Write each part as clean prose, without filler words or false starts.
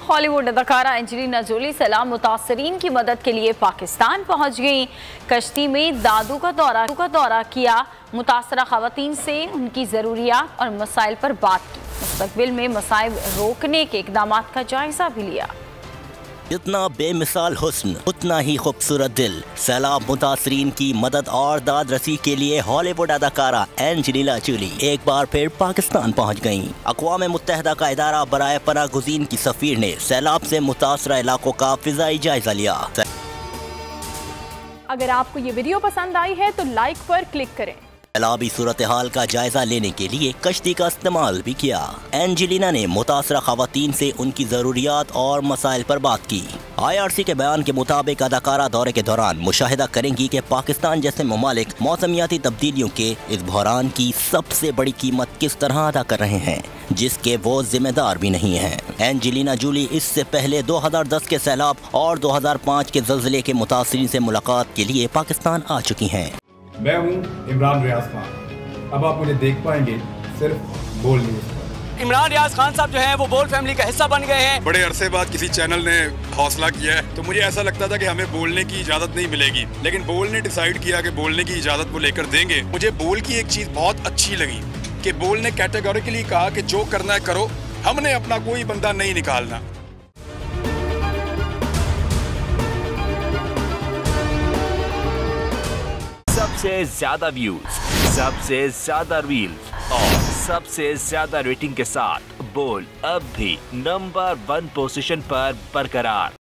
Hollywood अदाकारा Angelina Jolie सैलाब मुतासरीन की मदद के लिए पाकिस्तान पहुंच गई। कश्ती में दादू का दौरा किया, मुतासरा खवातीन से उनकी ज़रूरियात और मसाइल पर बात की। मुस्तकबिल में मसाइब रोकने के इक़दाम का जायजा भी लिया। जितना बेमिसाल हुस्न उतना ही खूबसूरत दिल। सैलाब मुतासरीन की मदद और दाद रसी के लिए हॉलीवुड अदाकारा एंजेलिना जोली एक बार फिर पाकिस्तान पहुंच गईं। अक़वाम मुत्तहिदा का इदारा बराए पनाह गुज़ीन की सफ़ीर ने सैलाब से मुतासरा इलाकों का फ़िज़ाई जायजा लिया। अगर आपको ये वीडियो पसंद आई है तो लाइक पर क्लिक करें। सैलाबी सूरत हाल का जायजा लेने के लिए कश्ती का इस्तेमाल भी किया। एंजेलिना ने मुतासरा खवातीन से उनकी जरूरियात और मसाइल पर बात की। IRC के बयान के मुताबिक अदाकारा दौरे के दौरान मुशाहिदा करेंगी कि पाकिस्तान जैसे ममालिक मौसमियाती तब्दीलियों के इस बहरान की सबसे बड़ी कीमत किस तरह अदा कर रहे हैं, जिसके वो जिम्मेदार भी नहीं हैं। एंजेलिना जोली इससे पहले 2010 के सैलाब और 2005 के ज़ल्ज़ले के मुतासरीन से मुलाकात के लिए पाकिस्तान आ चुकी हैं। मैं हूं इमरान रियाज खान। अब आप मुझे देख पाएंगे सिर्फ बोल न्यूज़ पर। इमरान रियाज खान साहब जो हैं वो बोल फैमिली का हिस्सा बन गए हैं। बड़े अरसे बाद किसी चैनल ने हौसला किया है, तो मुझे ऐसा लगता था कि हमें बोलने की इजाजत नहीं मिलेगी, लेकिन बोल ने डिसाइड किया कि बोलने की इजाजत वो लेकर देंगे। मुझे बोल की एक चीज बहुत अच्छी लगी कि बोल ने कैटेगोरिकली कहा कि जो करना है करो, हमने अपना कोई बंदा नहीं निकालना। सबसे ज्यादा व्यूज, सबसे ज्यादा रील्स और सबसे ज्यादा रेटिंग के साथ बोल अब भी नंबर 1 पोजीशन पर बरकरार।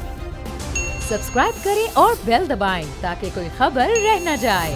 सब्सक्राइब करें और बेल दबाएं ताकि कोई खबर रह न जाए।